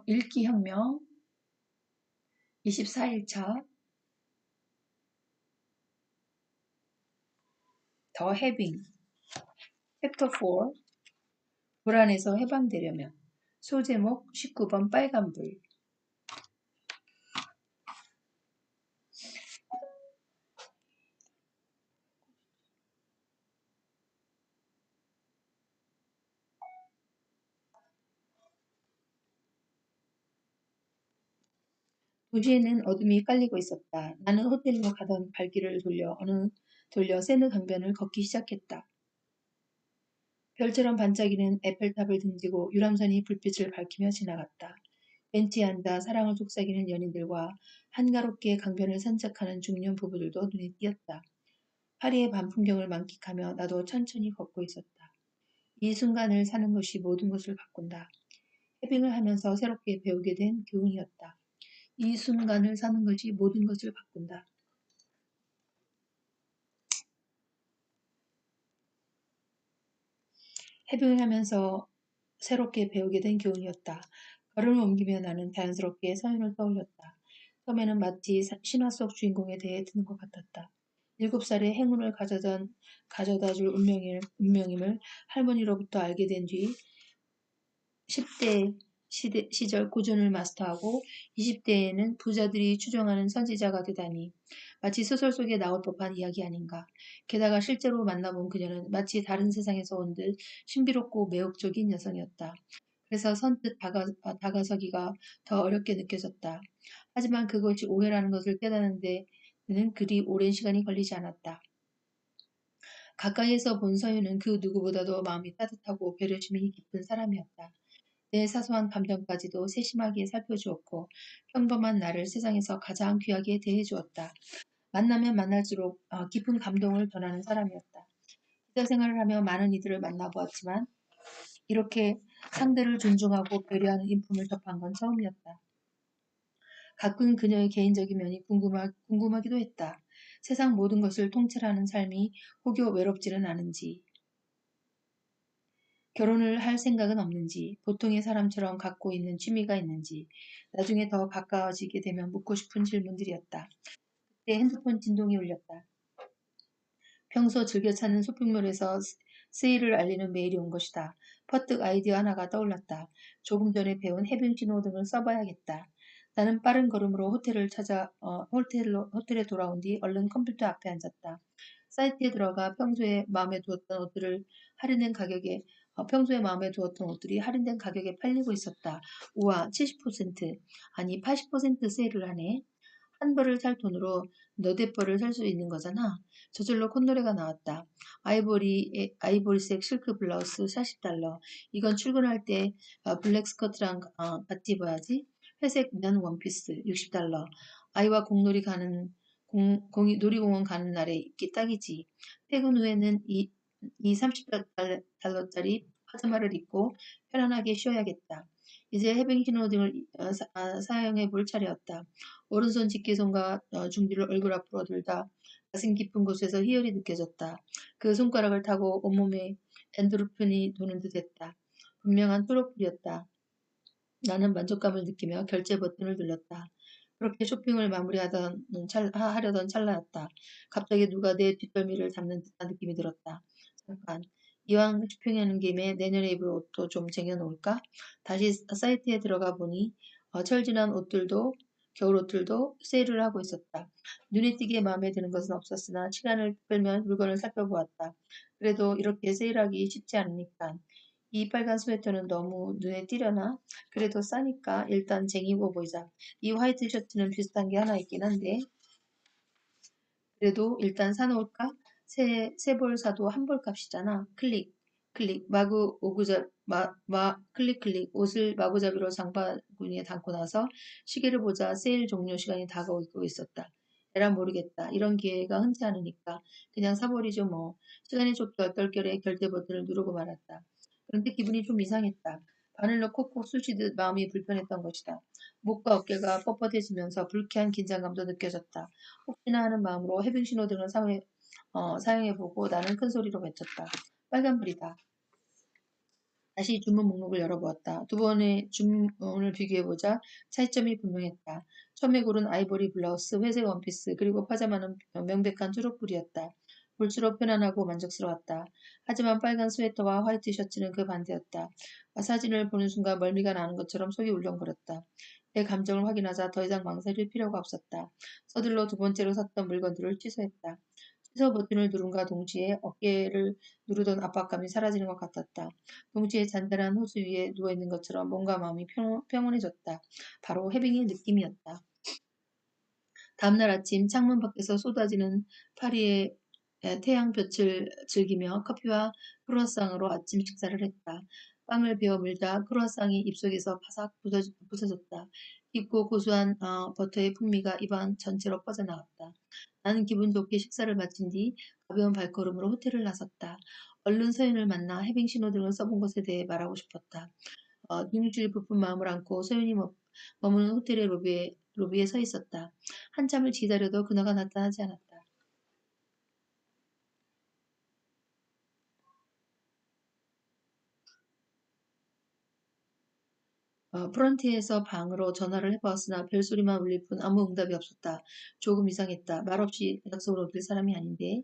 읽기 혁명 24일차 더 해빙 챕터 4 불안에서 해방되려면 소제목 19번 빨간불 도시에는 어둠이 깔리고 있었다. 나는 호텔로 가던 발길을 돌려 세느 강변을 걷기 시작했다. 별처럼 반짝이는 에펠탑을 등지고 유람선이 불빛을 밝히며 지나갔다. 벤치에 앉아 사랑을 속삭이는 연인들과 한가롭게 강변을 산책하는 중년 부부들도 눈에 띄었다. 파리의 밤 풍경을 만끽하며 나도 천천히 걷고 있었다. 이 순간을 사는 것이 모든 것을 바꾼다. 해빙을 하면서 새롭게 배우게 된 교훈이었다. 이 순간을 사는 것이 모든 것을 바꾼다. 해빙을 하면서 새롭게 배우게 된 교훈이었다. 걸음을 옮기며 나는 자연스럽게 서연을 떠올렸다. 처음에는 마치 신화 속 주인공에 대해 듣는 것 같았다. 7살에 행운을 가져다 줄 운명임을 할머니로부터 알게 된 뒤 10대 시절 고전을 마스터하고 20대에는 부자들이 추종하는 선지자가 되다니 마치 소설 속에 나올 법한 이야기 아닌가. 게다가 실제로 만나본 그녀는 마치 다른 세상에서 온 듯 신비롭고 매혹적인 여성이었다. 그래서 선뜻 다가서기가 더 어렵게 느껴졌다. 하지만 그것이 오해라는 것을 깨닫는 데는 그리 오랜 시간이 걸리지 않았다. 가까이에서 본 서유는 그 누구보다도 마음이 따뜻하고 배려심이 깊은 사람이었다. 내 사소한 감정까지도 세심하게 살펴주었고 평범한 나를 세상에서 가장 귀하게 대해주었다. 만나면 만날수록 깊은 감동을 전하는 사람이었다. 기자 생활을 하며 많은 이들을 만나보았지만 이렇게 상대를 존중하고 배려하는 인품을 접한 건 처음이었다. 가끔 그녀의 개인적인 면이 궁금하기도 했다. 세상 모든 것을 통째라는 삶이 혹여 외롭지는 않은지, 결혼을 할 생각은 없는지, 보통의 사람처럼 갖고 있는 취미가 있는지, 나중에 더 가까워지게 되면 묻고 싶은 질문들이었다. 그때 핸드폰 진동이 울렸다. 평소 즐겨 찾는 쇼핑몰에서 세일을 알리는 메일이 온 것이다. 퍼뜩 아이디어 하나가 떠올랐다. 조금 전에 배운 해변 신호등을 써봐야겠다. 나는 빠른 걸음으로 호텔에 돌아온 뒤 얼른 컴퓨터 앞에 앉았다. 사이트에 들어가 평소에 마음에 두었던 옷들이 할인된 가격에 팔리고 있었다. 우와, 70%, 아니 80% 세일을 하네. 한 벌을 살 돈으로 너댓 벌을 살 수 있는 거잖아. 저절로 콧노래가 나왔다. 아이보리색 실크 블라우스 40달러. 이건 출근할 때 블랙 스커트랑 같이 입어야지. 회색 면 원피스 60달러. 아이와 놀이공원 가는 날에 입기 딱이지. 퇴근 후에는 이 30달러짜리 파자마를 입고 편안하게 쉬어야겠다. 이제 해변 신호등을 사용해 볼 차례였다. 오른손 집게손과 중지를 얼굴 앞으로 들다 가슴 깊은 곳에서 희열이 느껴졌다. 그 손가락을 타고 온몸에 엔도르핀이 도는 듯했다. 분명한 초록불이었다. 나는 만족감을 느끼며 결제 버튼을 눌렀다. 그렇게 쇼핑을 하려던 찰나였다. 갑자기 누가 내 뒷덜미를 잡는 듯한 느낌이 들었다. 잠깐, 이왕 쇼핑하는 김에 내년에 입을 옷도 좀 쟁여놓을까? 다시 사이트에 들어가 보니 철진한 겨울 옷들도 세일을 하고 있었다. 눈에 띄게 마음에 드는 것은 없었으나 시간을 끌며 물건을 살펴보았다. 그래도 이렇게 세일하기 쉽지 않으니까. 이 빨간 스웨터는 너무 눈에 띄려나? 그래도 싸니까 일단 쟁이고 보이자. 이 화이트 셔츠는 비슷한 게 하나 있긴 한데 그래도 일단 사놓을까? 세 벌 사도 한 벌 값이잖아. 클릭, 클릭, 클릭. 옷을 마구잡이로 장바구니에 담고 나서 시계를 보자 세일 종료 시간이 다가오고 있었다. 에라 모르겠다. 이런 기회가 흔치 않으니까 그냥 사버리죠 뭐. 시간이 좁게 얼떨결에 결제 버튼을 누르고 말았다. 그런데 기분이 좀 이상했다. 바늘로 콕콕 쑤시듯 마음이 불편했던 것이다. 목과 어깨가 뻣뻣해지면서 불쾌한 긴장감도 느껴졌다. 혹시나 하는 마음으로 해빙 신호등을 사용해보고 나는 큰 소리로 외쳤다. 빨간불이다. 다시 주문 목록을 열어보았다. 두 번의 주문을 비교해보자 차이점이 분명했다. 처음에 고른 아이보리 블라우스, 회색 원피스, 그리고 파자마는 명백한 초록불이었다. 볼수록 편안하고 만족스러웠다. 하지만 빨간 스웨터와 화이트 셔츠는 그 반대였다. 사진을 보는 순간 멀미가 나는 것처럼 속이 울렁거렸다. 내 감정을 확인하자 더 이상 망설일 필요가 없었다. 서둘러 두 번째로 샀던 물건들을 취소했다. 취소 버튼을 누른과 동시에 어깨를 누르던 압박감이 사라지는 것 같았다. 동시에 잔잔한 호수 위에 누워있는 것처럼 몸과 마음이 평온해졌다. 바로 해빙의 느낌이었다. 다음날 아침 창문 밖에서 쏟아지는 파리의 태양볕을 즐기며 커피와 크루아상으로 아침 식사를 했다. 빵을 베어 물자 크루아상이 입속에서 바삭 부서졌다. 깊고 고소한 버터의 풍미가 입안 전체로 퍼져나갔다. 나는 기분 좋게 식사를 마친 뒤 가벼운 발걸음으로 호텔을 나섰다. 얼른 서윤을 만나 해빙 신호등을 써본 것에 대해 말하고 싶었다. 눈길 부푼 마음을 안고 서윤이 머무는 호텔의 로비에 서 있었다. 한참을 기다려도 그녀가 나타나지 않았다. 프런트에서 방으로 전화를 해보았으나 별소리만 울릴 뿐 아무 응답이 없었다. 조금 이상했다. 말없이 약속을 어길 사람이 아닌데.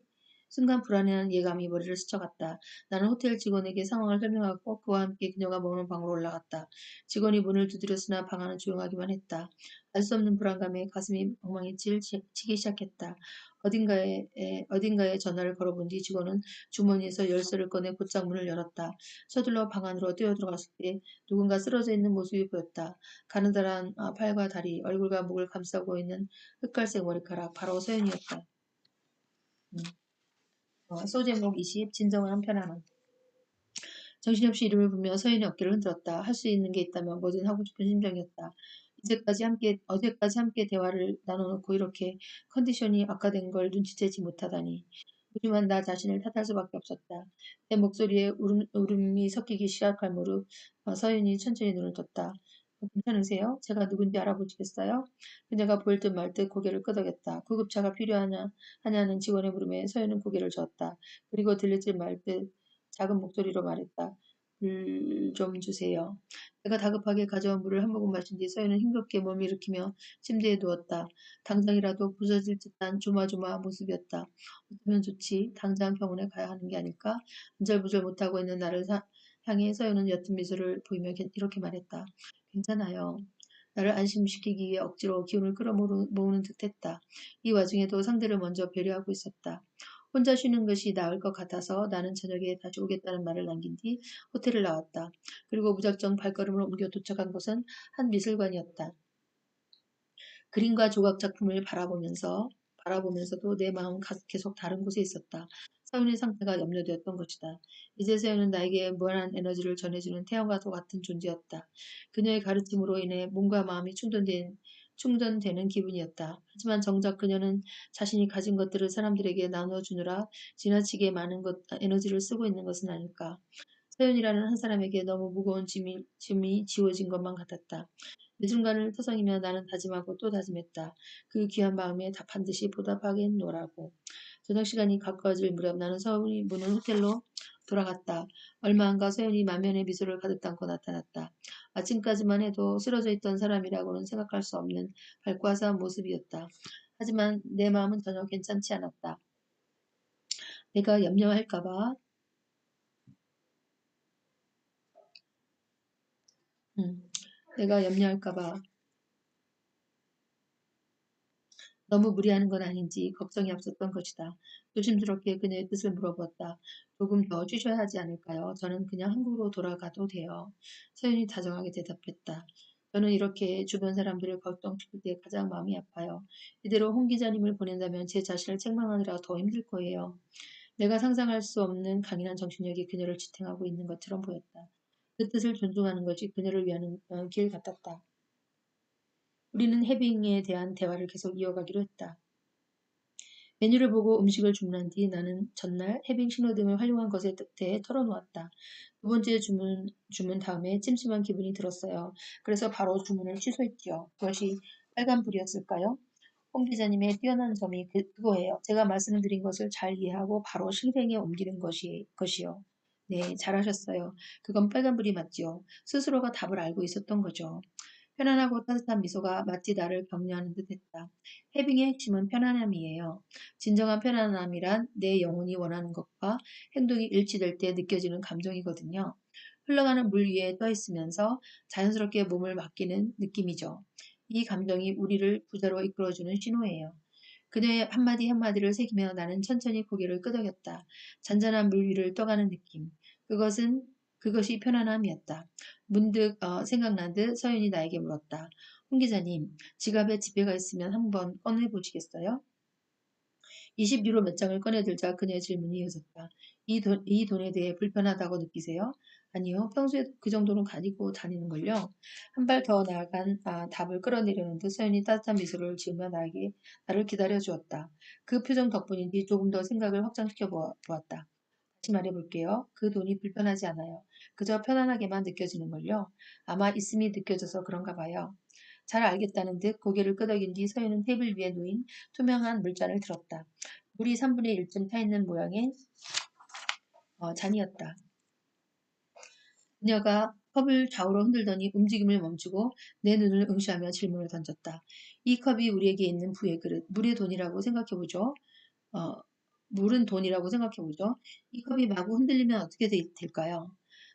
순간 불안한 예감이 머리를 스쳐갔다. 나는 호텔 직원에게 상황을 설명하고 그와 함께 그녀가 머무는 방으로 올라갔다. 직원이 문을 두드렸으나 방 안은 조용하기만 했다. 알 수 없는 불안감에 가슴이 엉망이 치기 시작했다. 어딘가에 전화를 걸어본 뒤 직원은 주머니에서 열쇠를 꺼내 곧장 문을 열었다. 서둘러 방 안으로 뛰어들어갔을 때 누군가 쓰러져 있는 모습이 보였다. 가느다란 팔과 다리, 얼굴과 목을 감싸고 있는 흑갈색 머리카락, 바로 서연이었다. 소제목 20, 진정한 편안함. 정신없이 이름을 부르며 서연이 어깨를 흔들었다. 할 수 있는 게 있다면 뭐든 하고 싶은 심정이었다. 어제까지 함께 대화를 나눠놓고 이렇게 컨디션이 악화된 걸 눈치채지 못하다니. 하지만 나 자신을 탓할 수밖에 없었다. 내 목소리에 울음이 섞이기 시작할 무렵 서윤이 천천히 눈을 떴다. 괜찮으세요? 제가 누군지 알아보시겠어요? 그녀가 보일 듯 말 듯 고개를 끄덕였다. 구급차가 하냐는 직원의 물음에 서윤은 고개를 저었다. 그리고 들릴 듯 말 듯 작은 목소리로 말했다. 물 좀 주세요. 내가 다급하게 가져온 물을 한 모금 마신 뒤 서윤은 힘겹게 몸을 일으키며 침대에 누웠다. 당장이라도 부서질 듯한 조마조마한 모습이었다. 어쩌면 좋지. 당장 병원에 가야 하는 게 아닐까? 안절부절 못하고 있는 나를 향해 서연은 옅은 미소를 보이며 이렇게 말했다. 괜찮아요. 나를 안심시키기 위해 억지로 기운을 끌어모으는 듯했다. 이 와중에도 상대를 먼저 배려하고 있었다. 혼자 쉬는 것이 나을 것 같아서 나는 저녁에 다시 오겠다는 말을 남긴 뒤 호텔을 나왔다. 그리고 무작정 발걸음을 옮겨 도착한 곳은 한 미술관이었다. 그림과 조각 작품을 바라보면서도 내 마음은 계속 다른 곳에 있었다. 서윤의 상태가 염려되었던 것이다. 이제 서윤은 나에게 무한한 에너지를 전해주는 태양과 같은 존재였다. 그녀의 가르침으로 인해 몸과 마음이 충전되는 기분이었다. 하지만 정작 그녀는 자신이 가진 것들을 사람들에게 나눠주느라 지나치게 많은 에너지를 쓰고 있는 것은 아닐까. 서윤이라는 한 사람에게 너무 무거운 짐이 지워진 것만 같았다. 늦은간을 터성이며 나는 다짐하고 또 다짐했다. 그 귀한 마음에 반드시 보답하겠노라고. 저녁 시간이 가까워질 무렵 나는 서윤이 무는 호텔로 돌아갔다. 얼마 안 가 서윤이 만면의 미소를 가득 담고 나타났다. 아침까지만 해도 쓰러져 있던 사람이라고는 생각할 수 없는 밝고 화사한 모습이었다. 하지만 내 마음은 전혀 괜찮지 않았다. 내가 염려할까봐, 내가 염려할까봐 너무 무리하는 건 아닌지 걱정이 앞섰던 것이다. 조심스럽게 그녀의 뜻을 물어보았다. 조금 더 쉬셔야 하지 않을까요? 저는 그냥 한국으로 돌아가도 돼요. 서윤이 다정하게 대답했다. 저는 이렇게 주변 사람들을 걱정시킬 때 가장 마음이 아파요. 이대로 홍 기자님을 보낸다면 제 자신을 책망하느라 더 힘들 거예요. 내가 상상할 수 없는 강인한 정신력이 그녀를 지탱하고 있는 것처럼 보였다. 그 뜻을 존중하는 것이 그녀를 위한 길 같았다. 우리는 해빙에 대한 대화를 계속 이어가기로 했다. 메뉴를 보고 음식을 주문한 뒤 나는 전날 해빙 신호등을 활용한 것에 대해 털어놓았다. 두 번째 주문 다음에 찜찜한 기분이 들었어요. 그래서 바로 주문을 취소했지요. 그것이 빨간불이었을까요? 홍 기자님의 뛰어난 점이 그거예요. 제가 말씀드린 것을 잘 이해하고 바로 실행에 옮기는 것이요. 네, 잘하셨어요. 그건 빨간불이 맞죠. 스스로가 답을 알고 있었던 거죠. 편안하고 따뜻한 미소가 마치 나를 격려하는 듯했다. 해빙의 핵심은 편안함이에요. 진정한 편안함이란 내 영혼이 원하는 것과 행동이 일치될 때 느껴지는 감정이거든요. 흘러가는 물 위에 떠 있으면서 자연스럽게 몸을 맡기는 느낌이죠. 이 감정이 우리를 부자로 이끌어주는 신호예요. 그녀의 한마디 한마디를 새기며 나는 천천히 고개를 끄덕였다. 잔잔한 물 위를 떠가는 느낌. 그것이 편안함이었다. 문득 생각난 듯 서윤이 나에게 물었다. 홍 기자님, 지갑에 지폐가 있으면 한번 꺼내보시겠어요? 20유로 몇 장을 꺼내들자 그녀의 질문이 이어졌다. 이 돈에 대해 불편하다고 느끼세요? 아니요, 평소에 그 정도는 가지고 다니는걸요. 한 발 더 나아간 답을 끌어내려는 듯 서연이 따뜻한 미소를 지으며 나를 기다려 주었다. 그 표정 덕분인지 조금 더 생각을 확장시켜 보았다. 다시 말해볼게요. 그 돈이 불편하지 않아요. 그저 편안하게만 느껴지는걸요. 아마 있음이 느껴져서 그런가 봐요. 잘 알겠다는 듯 고개를 끄덕인 뒤 서연은 테이블 위에 놓인 투명한 물잔을 들었다. 물이 3분의 1쯤 타 있는 모양의 잔이었다. 그녀가 컵을 좌우로 흔들더니 움직임을 멈추고 내 눈을 응시하며 질문을 던졌다. 이 컵이 우리에게 있는 부의 그릇, 물의 돈이라고 생각해보죠. 어, 물은 돈이라고 생각해보죠. 이 컵이 마구 흔들리면 어떻게 될까요?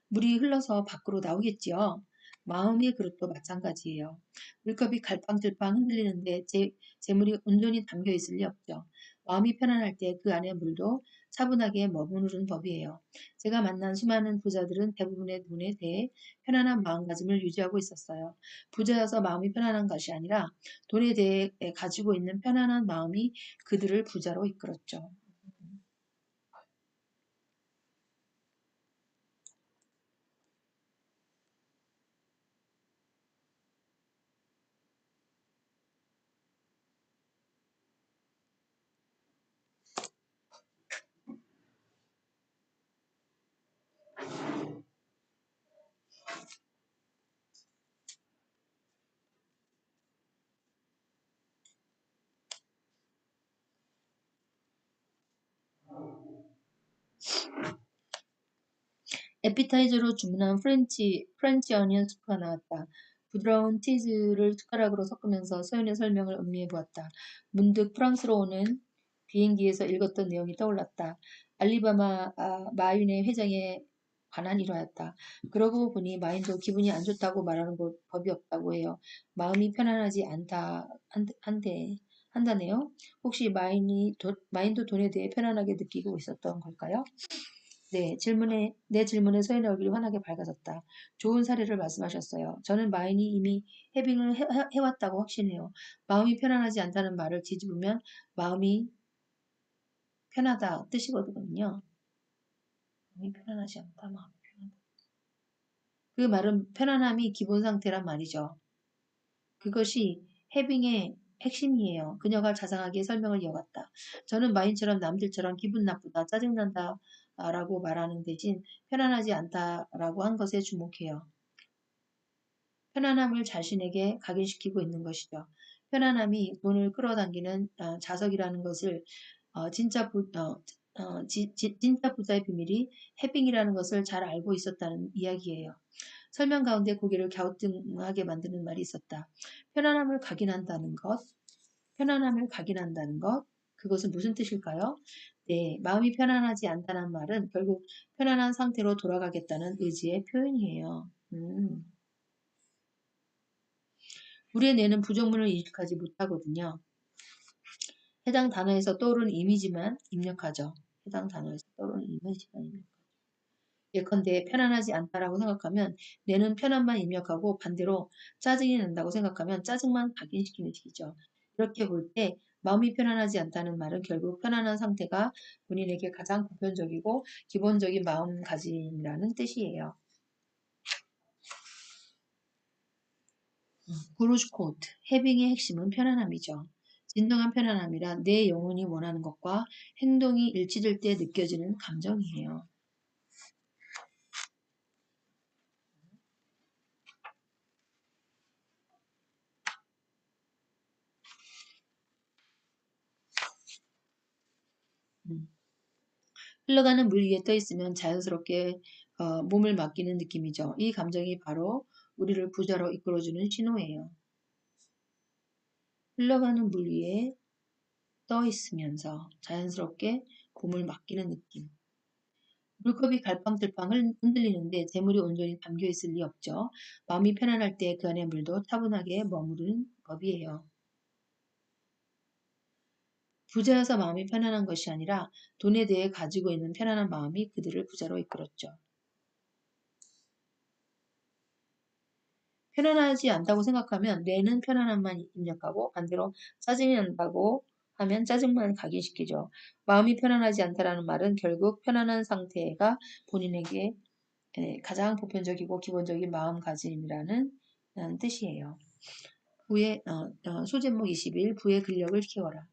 물이 흘러서 밖으로 나오겠지요. 마음의 그릇도 마찬가지예요. 물컵이 갈팡질팡 흔들리는데 제 물이 온전히 담겨 있을 리 없죠. 마음이 편안할 때 그 안에 물도 차분하게 머무르는 법이에요. 제가 만난 수많은 부자들은 대부분의 돈에 대해 편안한 마음가짐을 유지하고 있었어요. 부자여서 마음이 편안한 것이 아니라 돈에 대해 가지고 있는 편안한 마음이 그들을 부자로 이끌었죠. 에피타이저로 주문한 프렌치 어니언 수프가 나왔다. 부드러운 치즈를 숟가락으로 섞으면서 서연의 설명을 음미해 보았다. 문득 프랑스로 오는 비행기에서 읽었던 내용이 떠올랐다. 알리바마 마윈의 회장에 관한 일화였다. 그러고 보니 마인도 기분이 안 좋다고 말하는 법이 없다고 해요. 마음이 편안하지 않다 한다네요. 혹시 마인도 돈에 대해 편안하게 느끼고 있었던 걸까요? 네, 내 질문에 서연의 얼굴이 환하게 밝아졌다. 좋은 사례를 말씀하셨어요. 저는 마인이 이미 해빙을 해왔다고 확신해요. 마음이 편안하지 않다는 말을 뒤집으면 마음이 편하다 뜻이거든요. 마음이 편안하지 않다, 마음이 편하다. 그 말은 편안함이 기본 상태란 말이죠. 그것이 해빙의 핵심이에요. 그녀가 자상하게 설명을 이어갔다. 저는 마인처럼 남들처럼 기분 나쁘다, 짜증난다 라고 말하는 대신 편안하지 않다라고 한 것에 주목해요. 편안함을 자신에게 각인시키고 있는 것이죠. 편안함이 돈을 끌어당기는 자석이라는 것을 진짜 부자의 비밀이 해빙이라는 것을 잘 알고 있었다는 이야기예요. 설명 가운데 고개를 갸우뚱하게 만드는 말이 있었다. 편안함을 각인한다는 것, 편안함을 각인한다는 것, 그것은 무슨 뜻일까요? 네, 마음이 편안하지 않다는 말은 결국 편안한 상태로 돌아가겠다는 의지의 표현이에요. 우리의 뇌는 부정문을 인식하지 못하거든요. 해당 단어에서 떠오르는 이미지만 입력하죠. 해당 단어에서 떠오르는 이미지만 입력. 예컨대 편안하지 않다라고 생각하면 뇌는 편안만 입력하고 반대로 짜증이 난다고 생각하면 짜증만 각인시키는 식이죠. 이렇게 볼 때 마음이 편안하지 않다는 말은 결국 편안한 상태가 본인에게 가장 보편적이고 기본적인 마음가짐이라는 뜻이에요. 구루즈 코트, 해빙의 핵심은 편안함이죠. 진정한 편안함이란 내 영혼이 원하는 것과 행동이 일치될 때 느껴지는 감정이에요. 음. 흘러가는 물 위에 떠 있으면 자연스럽게 몸을 맡기는 느낌이죠. 이 감정이 바로 우리를 부자로 이끌어주는 신호예요. 흘러가는 물 위에 떠 있으면서 자연스럽게 몸을 맡기는 느낌. 물컵이 갈팡질팡 흔들리는데 재물이 온전히 담겨 있을 리 없죠. 마음이 편안할 때 그 안에 물도 차분하게 머무르는 법이에요. 부자여서 마음이 편안한 것이 아니라 돈에 대해 가지고 있는 편안한 마음이 그들을 부자로 이끌었죠. 편안하지 않다고 생각하면 뇌는 편안함만 입력하고 반대로 짜증이 난다고 하면 짜증만 각인시키죠. 마음이 편안하지 않다라는 말은 결국 편안한 상태가 본인에게 가장 보편적이고 기본적인 마음가짐이라는 뜻이에요. 소제목 21 부의 근력을 키워라.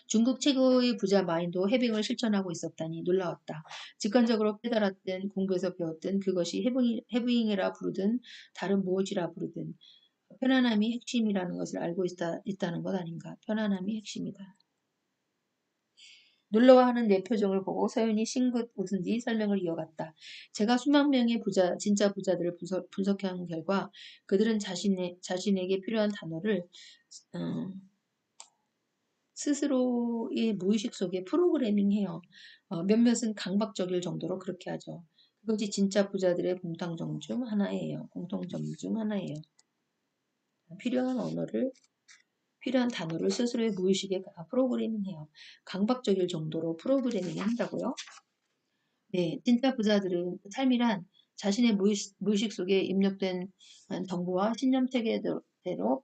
중국 최고의 부자 마인도 해빙을 실천하고 있었다니 놀라웠다. 직관적으로 깨달았든 공부에서 배웠든 그것이 해빙이라 부르든 다른 무엇이라 부르든 편안함이 핵심이라는 것을 알고 있다는 것 아닌가. 편안함이 핵심이다. 놀라워하는 내 표정을 보고 서연이 싱긋 웃은 뒤 설명을 이어갔다. 제가 수만 명의 진짜 부자들을 분석한 결과 그들은 자신에게 필요한 단어를 어, 스스로의 무의식 속에 프로그래밍해요. 몇몇은 강박적일 정도로 그렇게 하죠. 그것이 진짜 부자들의 공통점 중 하나예요. 필요한 언어를 필요한 단어를 스스로의 무의식에 프로그래밍해요. 강박적일 정도로 프로그래밍 한다고요? 네, 진짜 부자들은 삶이란 자신의 무의식 속에 입력된 정보와 신념 체계대로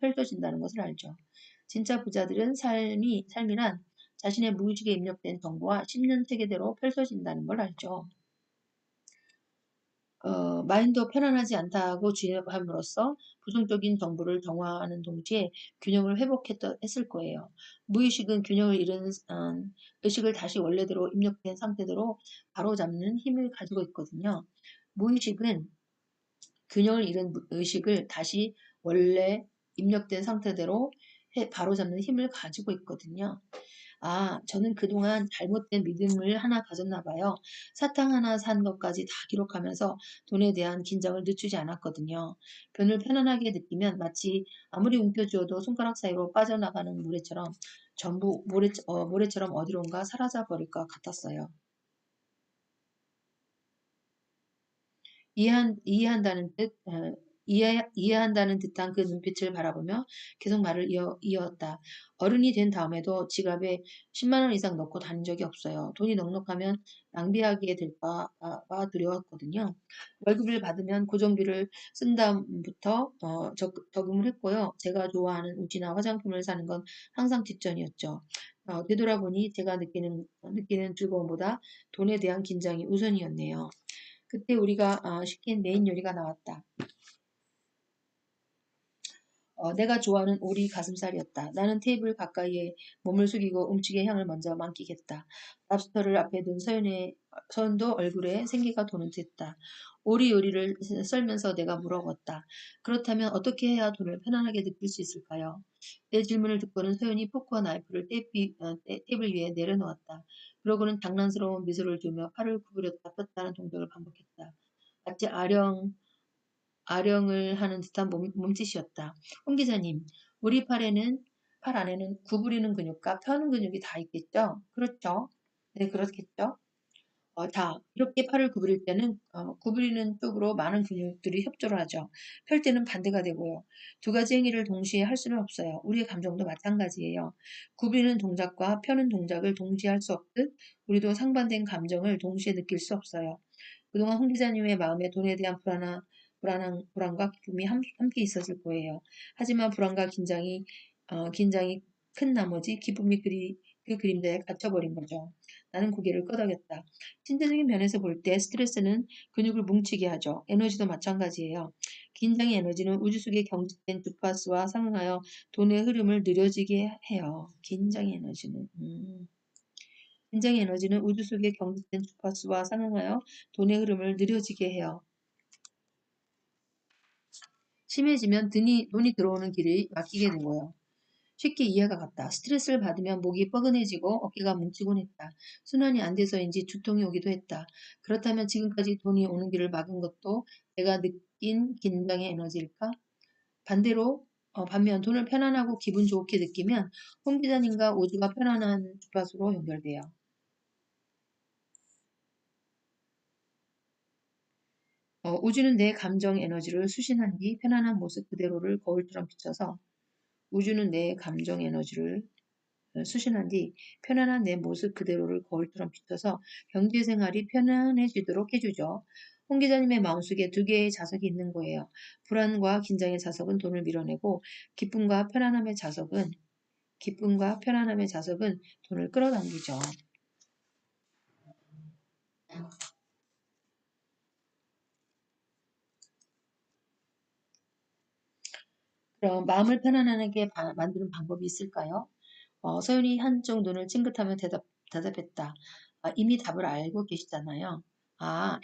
펼쳐진다는 것을 알죠. 진짜 부자들은 삶이란 자신의 무의식에 입력된 정보와 신념 체계대로 펼쳐진다는 걸 알죠. 마인도 편안하지 않다고 주입함으로써 부정적인 정보를 정화하는 동시에 균형을 회복했을 거예요. 무의식은 균형을 잃은 의식을 다시 원래대로 입력된 상태대로 바로잡는 힘을 가지고 있거든요. 무의식은 균형을 잃은 의식을 다시 원래 입력된 상태대로 바로잡는 힘을 가지고 있거든요. 아, 저는 그동안 잘못된 믿음을 하나 가졌나 봐요. 사탕 하나 산 것까지 다 기록하면서 돈에 대한 긴장을 늦추지 않았거든요. 변을 편안하게 느끼면 마치 아무리 움켜쥐어도 손가락 사이로 빠져나가는 모래처럼 전부 모래처럼 어디론가 사라져 버릴 것 같았어요. 이해한다는 뜻, 이해한다는 듯한 그 눈빛을 바라보며 계속 말을 이어왔다. 어른이 된 다음에도 지갑에 10만 원 이상 넣고 다닌 적이 없어요. 돈이 넉넉하면 낭비하게 될까 봐 두려웠거든요. 월급을 받으면 고정비를 쓴 다음부터 저금을 했고요. 제가 좋아하는 옷이나 화장품을 사는 건 항상 뒷전이었죠. 되돌아보니 제가 느끼는 즐거움보다 돈에 대한 긴장이 우선이었네요. 그때 우리가 시킨 메인 요리가 나왔다. 내가 좋아하는 오리 가슴살이었다. 나는 테이블 가까이에 몸을 숙이고 음식의 향을 먼저 만끽했다. 랍스터를 앞에 둔 서연도 얼굴에 생기가 도는 듯했다. 오리 요리를 썰면서 내가 물어봤다. 그렇다면 어떻게 해야 돈을 편안하게 느낄 수 있을까요? 내 질문을 듣고는 서연이 포크와 나이프를 테이블 위에 내려놓았다. 그러고는 장난스러운 미소를 지으며 팔을 구부렸다 폈다는 동작을 반복했다. 마치 아령을 하는 듯한 몸짓이었다. 홍 기자님, 우리 팔 안에는 구부리는 근육과 펴는 근육이 다 있겠죠? 그렇죠? 네, 그렇겠죠? 이렇게 팔을 구부릴 때는 구부리는 쪽으로 많은 근육들이 협조를 하죠. 펼 때는 반대가 되고요. 두 가지 행위를 동시에 할 수는 없어요. 우리의 감정도 마찬가지예요. 구부리는 동작과 펴는 동작을 동시에 할 수 없듯 우리도 상반된 감정을 동시에 느낄 수 없어요. 그동안 홍 기자님의 마음에 돈에 대한 불안과 기쁨이 함께 있었을 거예요. 하지만 불안과 긴장이 큰 나머지 기쁨이 그 그림자에 갇혀버린 거죠. 나는 고개를 끄덕였다. 신체적인 면에서 볼 때 스트레스는 근육을 뭉치게 하죠. 에너지도 마찬가지예요. 긴장의 에너지는 우주 속에 경직된 주파수와 상응하여 돈의 흐름을 느려지게 해요. 긴장의 에너지는 우주 속에 경직된 주파수와 상응하여 돈의 흐름을 느려지게 해요. 심해지면 돈이 들어오는 길이 막히게 되고요. 쉽게 이해가 갔다. 스트레스를 받으면 목이 뻐근해지고 어깨가 뭉치곤 했다. 순환이 안 돼서인지 두통이 오기도 했다. 그렇다면 지금까지 돈이 오는 길을 막은 것도 내가 느낀 긴장의 에너지일까? 반면 돈을 편안하고 기분 좋게 느끼면 홍 기자님과 우주가 편안한 주파수로 연결돼요. 우주는 내 감정 에너지를 수신한 뒤 편안한 모습 그대로를 거울처럼 비춰서 우주는 내 감정 에너지를 수신한 뒤 편안한 내 모습 그대로를 거울처럼 비춰서 경제 생활이 편안해지도록 해주죠. 홍 기자님의 마음속에 두 개의 자석이 있는 거예요. 불안과 긴장의 자석은 돈을 밀어내고 기쁨과 편안함의 자석은 돈을 끌어당기죠. 그럼 마음을 편안하게 만드는 방법이 있을까요? 서윤이 한쪽 눈을 찡긋하며 대답했다. 이미 답을 알고 계시잖아요.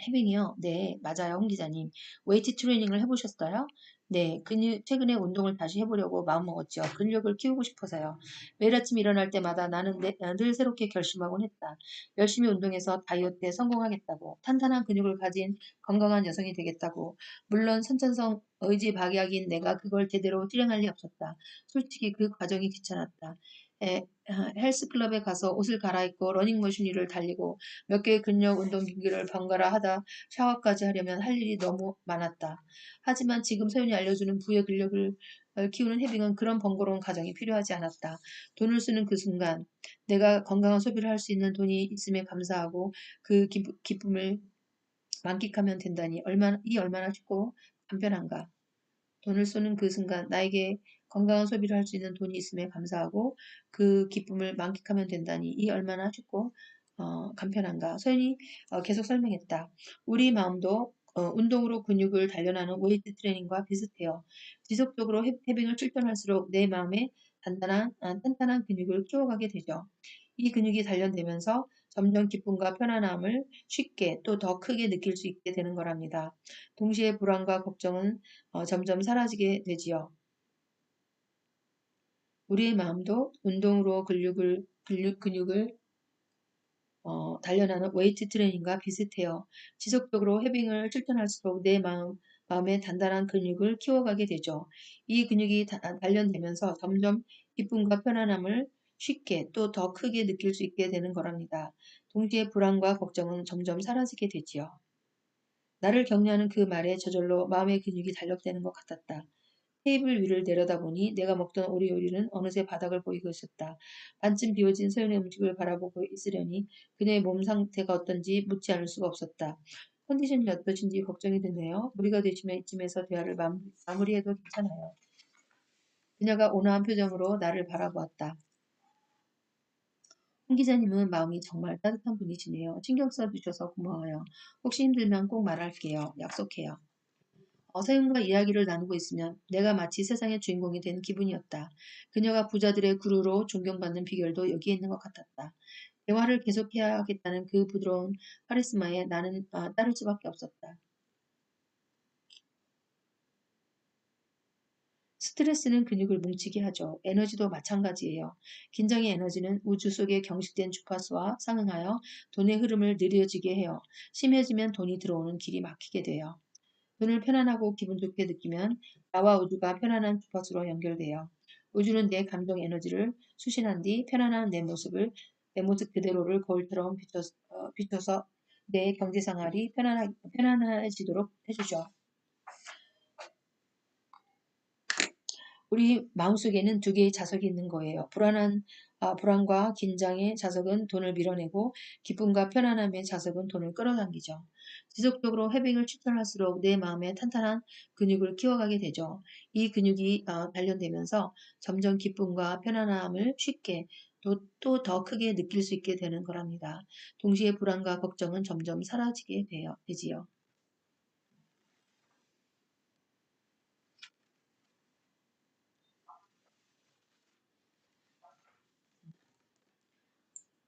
해빙이요? 네, 맞아요, 홍 기자님. 웨이트 트레이닝을 해보셨어요? 네, 최근에 운동을 다시 해보려고 마음먹었죠. 근력을 키우고 싶어서요. 매일 아침 일어날 때마다 나는 늘 새롭게 결심하곤 했다. 열심히 운동해서 다이어트에 성공하겠다고, 탄탄한 근육을 가진 건강한 여성이 되겠다고. 물론 선천성 의지박약인 내가 그걸 제대로 실행할 리 없었다. 솔직히 그 과정이 귀찮았다. 헬스클럽에 가서 옷을 갈아입고 러닝머신 위를 달리고 몇 개의 근력 운동기구를 번갈아 하다 샤워까지 하려면 할 일이 너무 많았다. 하지만 지금 서윤이 알려주는 부의 근력을 키우는 헤빙은 그런 번거로운 과정이 필요하지 않았다. 돈을 쓰는 그 순간 내가 건강한 소비를 할 수 있는 돈이 있음에 감사하고 그 기쁨을 만끽하면 된다니 얼마나 쉽고 간편한가. 돈을 쏘는 그 순간 나에게 건강한 소비를 할 수 있는 돈이 있음에 감사하고 그 기쁨을 만끽하면 된다니 이 얼마나 쉽고 간편한가. 서연이 계속 설명했다. 우리 마음도 운동으로 근육을 단련하는 웨이트 트레이닝과 비슷해요. 지속적으로 헤빙을 출전할수록 내 마음에 탄탄한 근육을 키워가게 되죠. 이 근육이 단련되면서 점점 기쁨과 편안함을 쉽게 또 더 크게 느낄 수 있게 되는 거랍니다. 동시에 불안과 걱정은 점점 사라지게 되지요. 우리의 마음도 운동으로 근육을 단련하는 웨이트 트레이닝과 비슷해요. 지속적으로 헤빙을 실천할수록 내 마음의 단단한 근육을 키워가게 되죠. 이 근육이 단련되면서 점점 기쁨과 편안함을 쉽게 또 더 크게 느낄 수 있게 되는 거랍니다. 동시에 불안과 걱정은 점점 사라지게 되지요. 나를 격려하는 그 말에 저절로 마음의 근육이 달력되는 것 같았다. 테이블 위를 내려다보니 내가 먹던 오리 요리는 어느새 바닥을 보이고 있었다. 반쯤 비워진 서연의 음식을 바라보고 있으려니 그녀의 몸 상태가 어떤지 묻지 않을 수가 없었다. 컨디션이 어떠신지 걱정이 되네요. 무리가 되시면 이쯤에서 대화를 마무리해도 괜찮아요. 그녀가 온화한 표정으로 나를 바라보았다. 홍 기자님은 마음이 정말 따뜻한 분이시네요. 신경 써주셔서 고마워요. 혹시 힘들면 꼭 말할게요. 약속해요. 서윤과 이야기를 나누고 있으면 내가 마치 세상의 주인공이 된 기분이었다. 그녀가 부자들의 구루로 존경받는 비결도 여기에 있는 것 같았다. 대화를 계속해야겠다는 그 부드러운 카리스마에 나는 따를 수밖에 없었다. 스트레스는 근육을 뭉치게 하죠. 에너지도 마찬가지예요. 긴장의 에너지는 우주 속의 경직된 주파수와 상응하여 돈의 흐름을 느려지게 해요. 심해지면 돈이 들어오는 길이 막히게 돼요. 눈을 편안하고 기분 좋게 느끼면 나와 우주가 편안한 주파수로 연결돼요. 우주는 내 감정 에너지를 수신한 뒤 편안한 내 모습 그대로를 거울처럼 비춰서 내 경제 생활이 편안해지도록 해주죠. 우리 마음속에는 두 개의 자석이 있는 거예요. 불안과 긴장의 자석은 돈을 밀어내고 기쁨과 편안함의 자석은 돈을 끌어당기죠. 지속적으로 헤빙을 추천할수록 내 마음에 탄탄한 근육을 키워가게 되죠. 이 근육이 단련되면서 점점 기쁨과 편안함을 쉽게 또 더 크게 느낄 수 있게 되는 거랍니다. 동시에 불안과 걱정은 점점 사라지게 되지요.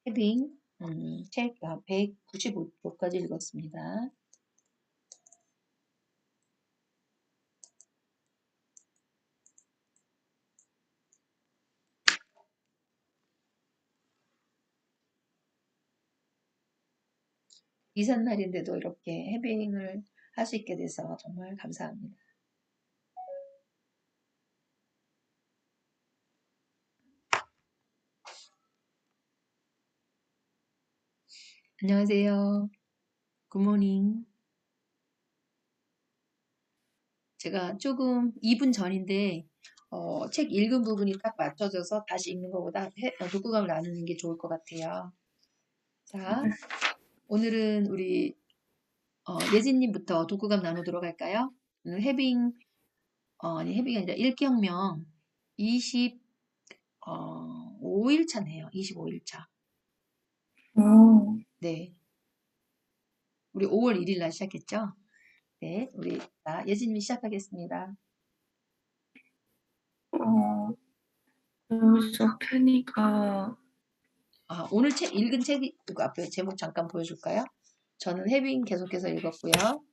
헤빙 책 195쪽까지 읽었습니다. 이삿날인데도 이렇게 해빙을 할 수 있게 돼서 정말 감사합니다. 안녕하세요. 굿모닝. 제가 조금 2분 전인데 책 읽은 부분이 딱 맞춰져서 다시 읽는 것보다 독후감을 나누는 게 좋을 것 같아요. 자, 오늘은 우리 예진님부터 독후감 나누도록 할까요? 오늘 해빙이 아니라 일경명 5일 차네요. 25일 차. 어, 네. 우리 5월 1일 날 시작했죠? 네, 우리 예진님이 시작하겠습니다. 여기서 페니가, 오늘 읽은 책이 이거 앞에 제목 잠깐 보여줄까요? 저는 해빙 계속해서 읽었고요.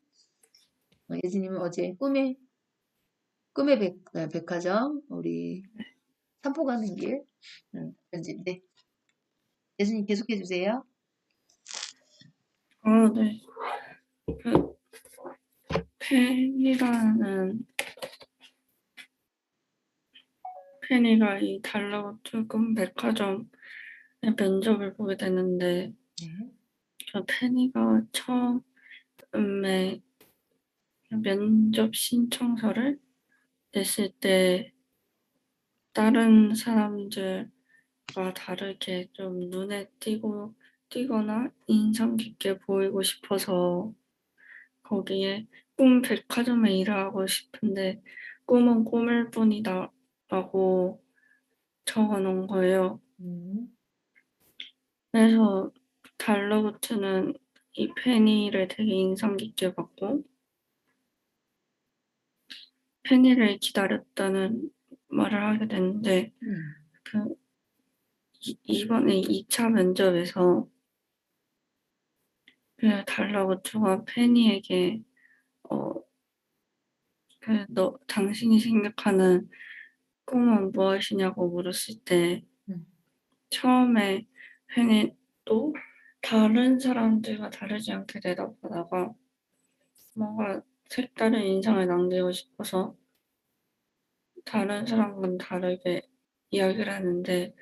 예진님은 어제 꿈의 백화점, 우리 산보 가는 길, 편집. 네, 예진님 계속해 주세요. 네. 그, 페니라는, 페니가 이 달러고트 꿈 백화점의 면접을 보게 되는데, 네. 저 페니가 처음에 면접 신청서를 냈을 때, 다른 사람들과 다르게 좀 눈에 띄거나 인상 깊게 보이고 싶어서 거기에 꿈 백화점에 일하고 싶은데 꿈은 꿈일 뿐이다 라고 적어 놓은 거예요. 음, 그래서 달러구트는 이 페니를 되게 인상 깊게 봤고 페니를 기다렸다는 말을 하게 됐는데 음, 그 이번에 2차 면접에서 그 달러구트가 페니에게 당신이 생각하는 꿈은 무엇이냐고 물었을 때 음, 처음에 팬이 또 다른 사람들과 다르지 않게 대답하다가 뭔가 색다른 인상을 남기고 싶어서 다른 사람과는 다르게 이야기를 하는데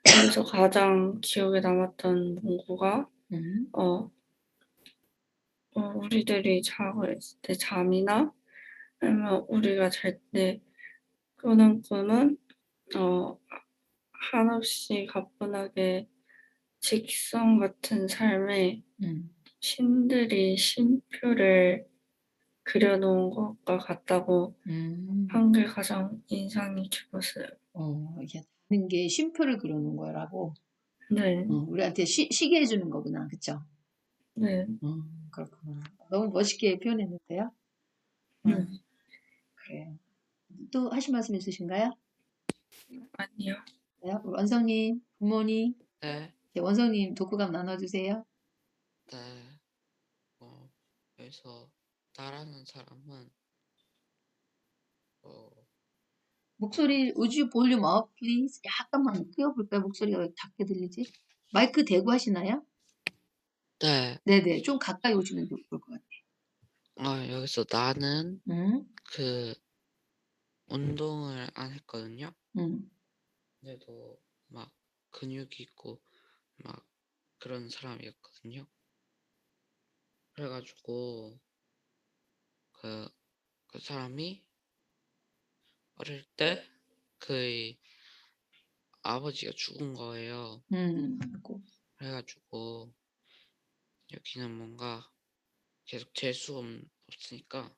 거기서 가장 기억에 남았던 문구가 음, 어, 우리들이 자고 있을 때 잠이나 아니면 우리가 잘 때 꾸는 꿈은 어, 한없이 가뿐하게 직성 같은 삶에 음, 신들이 쉼표를 그려놓은 것과 같다고 음. 한 게 가장 인상이 깊었어요. 이게 하는 게 쉼표를 그려놓은 거라고. 네, 우리한테 쉬게 해주는 거구나. 그쵸? 네, 그렇구나. 너무 멋있게 표현했는데요. 네, 그래요. 또 하실 말씀 있으신가요? 아니요. 네, 우리 원성님, 굿모닝. 네, 네, 원성님 독후감 나눠주세요. 네. 그래서 나라는 사람은 어, 목소리, would you volume up, please? 약간만 띄워볼까요? 목소리가 왜 작게 들리지? 마이크 대고 하시나요? 네, 네네, 좀 가까이 오시면 좋을 것 같아요. 여기서 나는 음, 그 운동을 안 했거든요. 음, 근데도 막 근육이 있고 막 그런 사람이었거든요. 그래가지고 그, 그 사람이 어릴 때 그의 아버지가 죽은 거예요. 아이고, 그래가지고 여기는 뭔가 계속 재수 없으니까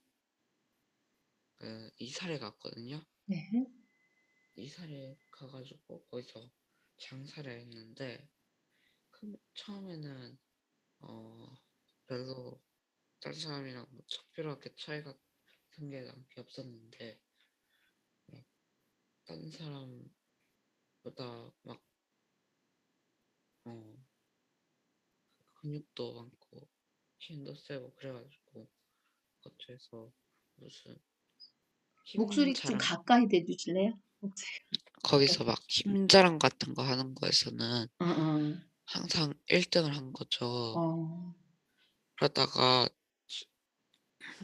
그 이사를 갔거든요. 네, 이사를 가가지고 거기서 장사를 했는데 처음에는 별로 다른 사람이랑 뭐 특별하게 차이가 생기는 게 없었는데 막 다른 사람보다 막 어, 근육도 많고 힘도 세고 그래가지고 그것에서 무슨 힘 목소리 좀 자랑 가까이 대주실래요? 목소리. 거기서 막 힘 자랑 같은 거 하는 거에서는 어, 어, 항상 1등을 한 거죠. 어, 그러다가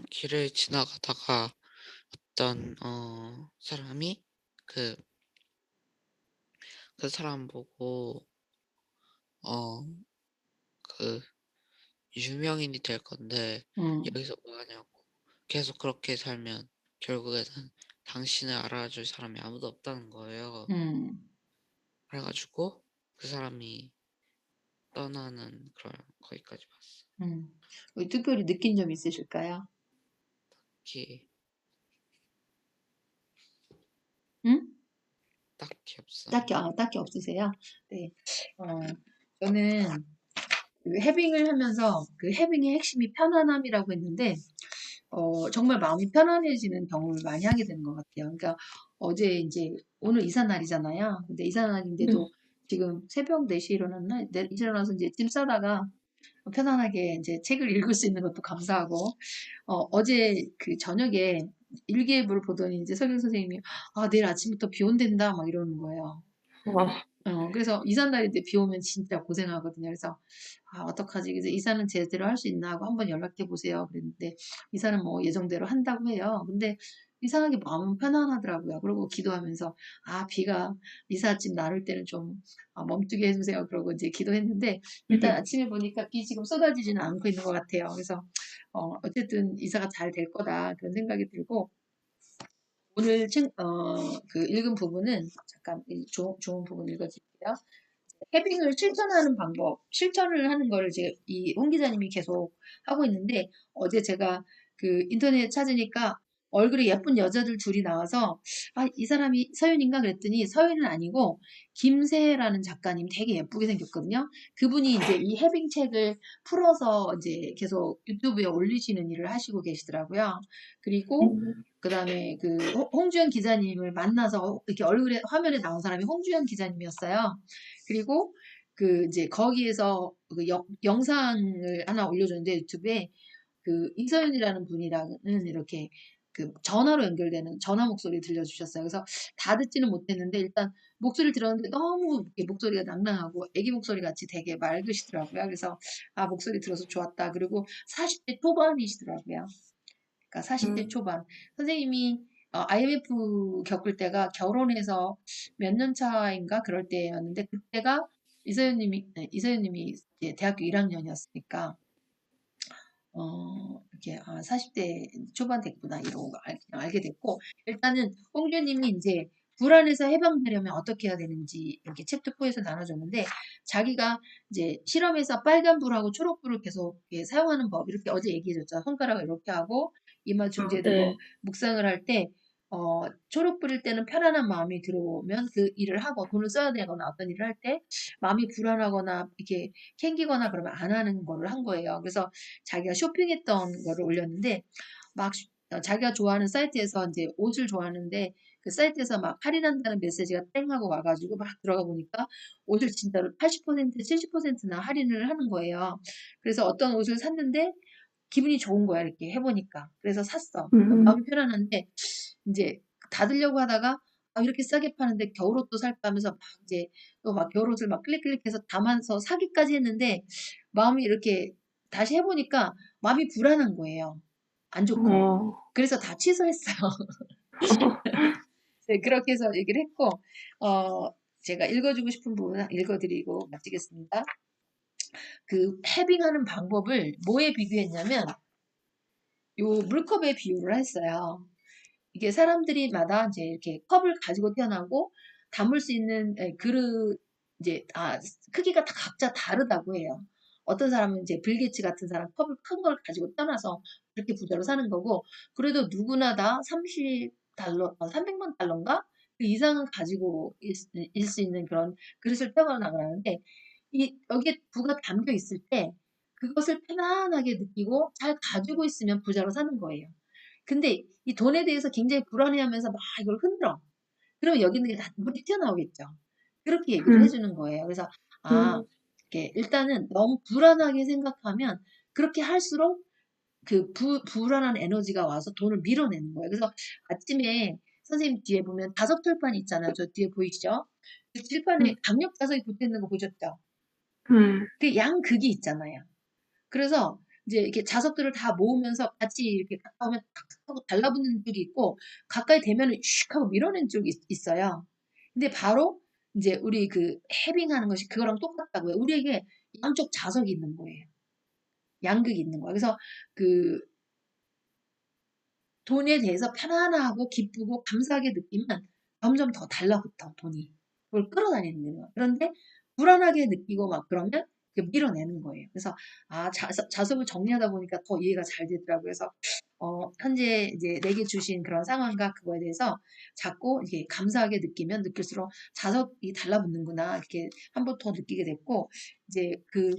길을 지나가다가 어떤 사람이 그 사람 보고 어 그 유명인이 될 건데 음, 여기서 뭐 하냐고. 계속 그렇게 살면 결국에는 당신을 알아줄 사람이 아무도 없다는 거예요. 음, 그래 가지고 그 사람이 떠나는 그런 거기까지 봤어요. 특별히 느낀 점 있으실까요? 딱히 응? 딱히 없어요. 딱히 없으세요? 네. 어, 저는 그 해빙을 하면서 그 해빙의 핵심이 편안함이라고 했는데, 정말 마음이 편안해지는 경험을 많이 하게 되는 것 같아요. 그러니까 어제 이제 오늘 이사 날이잖아요. 근데 이사 네. 날인데도 지금 새벽 4시에 일어났나? 일어나서 이제 짐 싸다가 편안하게 이제 책을 읽을 수 있는 것도 감사하고, 어제 그 저녁에 일기예보를 보더니 이제 설교 선생님이 내일 아침부터 비 온댄다 막 이러는 거예요. 와, 그래서 이사 날인데 비 오면 진짜 고생하거든요. 그래서 어떡하지? 그래서 이사는 제대로 할 수 있나 하고 한번 연락해 보세요. 그랬는데 이사는 뭐 예정대로 한다고 해요. 근데 이상하게 마음은 편안하더라고요. 그리고 기도하면서 비가 이삿짐 나눌 때는 좀 멈추게 해주세요. 그러고 이제 기도했는데 일단 아침에 보니까 비 지금 쏟아지지는 않고 있는 것 같아요. 그래서 어쨌든 이사가 잘 될 거다 그런 생각이 들고 오늘 그 읽은 부분은 잠깐 좋은 부분 읽어드릴게요. 해빙을 실천하는 방법, 실천을 하는 거를 이제 이 홍 기자님이 계속 하고 있는데 어제 제가 그 인터넷 찾으니까 얼굴에 예쁜 여자들 둘이 나와서 이 사람이 서윤인가 그랬더니 서윤은 아니고 김세라는 작가님 되게 예쁘게 생겼거든요. 그분이 이제 이 해빙 책을 풀어서 이제 계속 유튜브에 올리시는 일을 하시고 계시더라고요. 그리고 그다음에 그 홍주연 기자님을 만나서 이렇게 얼굴에 화면에 나온 사람이 홍주연 기자님이었어요. 그리고 그 이제 거기에서 그 영상을 하나 올려줬는데 유튜브에 그 이서윤이라는 분이랑은 이렇게 그 전화로 연결되는 전화 목소리 들려주셨어요. 그래서 다 듣지는 못했는데 일단 목소리를 들었는데 너무 이렇게 목소리가 낭낭하고 애기 목소리 같이 되게 맑으시더라고요. 그래서 목소리 들어서 좋았다. 그리고 40대 초반이시더라고요. 그러니까 40대 초반. 선생님이 IMF 겪을 때가 결혼해서 몇 년 차인가 그럴 때였는데 그때가 이서연님이 이제 대학교 1학년이었으니까 이렇게 40대 초반 됐구나 이러고 알게 됐고 일단은 홍주님이 이제 불안에서 해방되려면 어떻게 해야 되는지 이렇게 챕터 4에서 나눠줬는데 자기가 이제 실험에서 빨간불하고 초록불을 계속 이렇게 사용하는 법 이렇게 어제 얘기해줬죠. 손가락을 이렇게 하고 이마 중지에 네. 두고 묵상을 할 때 초록불일 때는 편안한 마음이 들어오면 그 일을 하고 돈을 써야 되거나 어떤 일을 할 때 마음이 불안하거나 이렇게 캥기거나 그러면 안 하는 거를 한 거예요. 그래서 자기가 쇼핑했던 거를 올렸는데 막 자기가 좋아하는 사이트에서 이제 옷을 좋아하는데 그 사이트에서 막 할인한다는 메시지가 땡 하고 와가지고 막 들어가 보니까 옷을 진짜로 80%, 70%나 할인을 하는 거예요. 그래서 어떤 옷을 샀는데 기분이 좋은 거야 이렇게 해보니까. 그래서 샀어. 마음이 편안한데 이제 닫으려고 하다가 이렇게 싸게 파는데 겨울옷도 살까 하면서 막 이제 또 막 겨울옷을 막 클릭해서 담아서 사기까지 했는데 마음이 이렇게 다시 해보니까 마음이 불안한 거예요. 안 좋고. 그래서 다 취소했어요. 네, 그렇게 해서 얘기를 했고, 제가 읽어주고 싶은 부분 읽어드리고 마치겠습니다. 그 해빙하는 방법을 뭐에 비교했냐면, 요 물컵에 비유를 했어요. 이게 사람들이마다 이제 이렇게 컵을 가지고 태어나고 담을 수 있는 그릇 이제 크기가 다 각자 다르다고 해요. 어떤 사람은 이제 빌게츠 같은 사람 컵을 큰 걸 가지고 태어나서 그렇게 부자로 사는 거고 그래도 누구나 다 30달러, 300만 달러인가 그 이상은 가지고 일 수 있는 그런 그릇을 태어나가는데 여기에 부가 담겨 있을 때 그것을 편안하게 느끼고 잘 가지고 있으면 부자로 사는 거예요. 근데 이 돈에 대해서 굉장히 불안해하면서 막 이걸 흔들어. 그러면 여기 있는 게 다 물이 튀어나오겠죠. 그렇게 얘기를 해주는 거예요. 그래서 이렇게 일단은 너무 불안하게 생각하면 그렇게 할수록 그 불안한 에너지가 와서 돈을 밀어내는 거예요. 그래서 아침에 선생님 뒤에 보면 다섯 철판 있잖아요. 저 뒤에 보이시죠? 그 칠판에 강력 자석이 붙어 있는 거 보셨죠? 그 양극이 있잖아요. 그래서 이제 이렇게 자석들을 다 모으면서 같이 이렇게 가까우면 탁 하고 달라붙는 쪽이 있고 가까이 되면은 슉 하고 밀어낸 쪽이 있어요. 근데 바로 이제 우리 그 해빙하는 것이 그거랑 똑같다고요. 우리에게 양쪽 자석이 있는 거예요. 양극이 있는 거예요. 그래서 그 돈에 대해서 편안하고 기쁘고 감사하게 느끼면 점점 더 달라붙어, 돈이. 그걸 끌어다니는 거예요. 그런데 불안하게 느끼고 막 그러면 밀어내는 거예요. 그래서 자석을 정리하다 보니까 더 이해가 잘 되더라고요. 그래서 현재 이제 내게 주신 그런 상황과 그거에 대해서 자꾸 이게 감사하게 느끼면 느낄수록 자석이 달라붙는구나 이렇게 한 번 더 느끼게 됐고 이제 그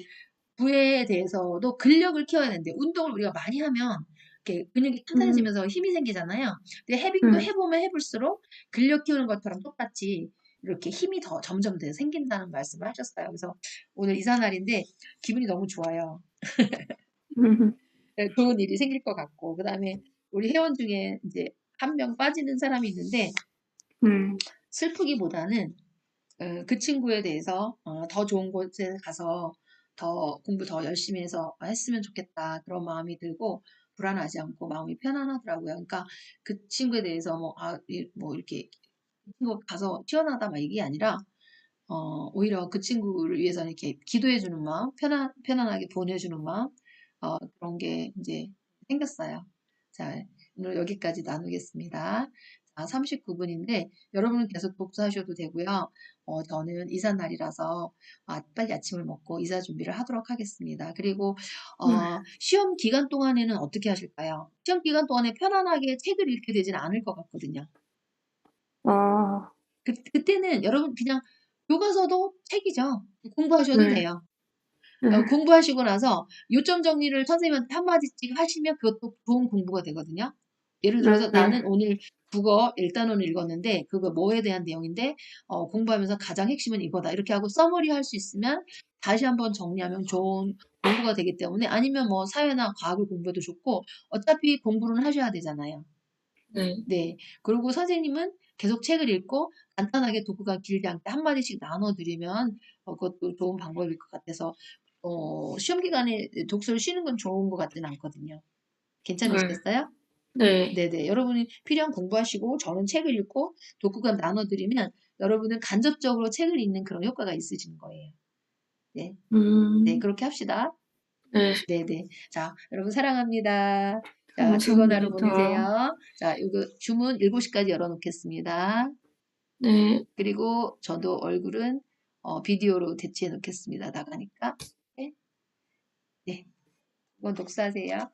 부에 대해서도 근력을 키워야 되는데 운동을 우리가 많이 하면 이렇게 근육이 탄탄해지면서 힘이 생기잖아요. 근데 헤빙도 해보면 해볼수록 근력 키우는 것처럼 똑같이 이렇게 힘이 더 점점 더 생긴다는 말씀을 하셨어요. 그래서 오늘 이사날인데 기분이 너무 좋아요. 좋은 일이 생길 것 같고 그다음에 우리 회원 중에 이제 한 명 빠지는 사람이 있는데 슬프기보다는 그 친구에 대해서 더 좋은 곳에 가서 더 공부 더 열심히 해서 했으면 좋겠다 그런 마음이 들고 불안하지 않고 마음이 편안하더라고요. 그러니까 그 친구에 대해서 뭐 이렇게 그 친구 가서 튀어나다 막 이게 아니라 오히려 그 친구를 위해서 이렇게 기도해주는 마음, 편안하게 보내주는 마음, 그런 게 이제 생겼어요. 자, 오늘 여기까지 나누겠습니다. 자, 39분인데, 여러분은 계속 독서하셔도 되고요. 저는 이사 날이라서, 빨리 아침을 먹고 이사 준비를 하도록 하겠습니다. 그리고, 시험 기간 동안에는 어떻게 하실까요? 시험 기간 동안에 편안하게 책을 읽게 되지는 않을 것 같거든요. 아, 그때는 여러분 그냥 교과서도 책이죠. 공부하셔도 네. 돼요. 공부하시고 나서 요점 정리를 선생님한테 한마디씩 하시면 그것도 좋은 공부가 되거든요. 예를 들어서 네. 나는 오늘 국어 1단원을 읽었는데 그거 뭐에 대한 내용인데 공부하면서 가장 핵심은 이거다. 이렇게 하고 서머리 할 수 있으면 다시 한번 정리하면 좋은 공부가 되기 때문에 아니면 뭐 사회나 과학을 공부해도 좋고 어차피 공부는 하셔야 되잖아요. 네. 네. 그리고 선생님은 계속 책을 읽고 간단하게 독후가 길지 않게 한마디씩 나눠드리면 그것도 좋은 방법일 것 같아서 시험 기간에 독서를 쉬는 건 좋은 것 같지는 않거든요. 네. 괜찮으시겠어요? 네. 네네. 여러분이 필요한 공부하시고 저는 책을 읽고 독후감 나눠드리면 여러분은 간접적으로 책을 읽는 그런 효과가 있으신 거예요. 네. 네. 그렇게 합시다. 네. 네네. 자, 여러분 사랑합니다. 자, 즐거운 하루 감사합니다. 보내세요. 자, 이거 주문 7시까지 열어놓겠습니다. 네. 그리고 저도 얼굴은 비디오로 대체해 놓겠습니다. 나가니까. 네. 네. 이건 독서하세요.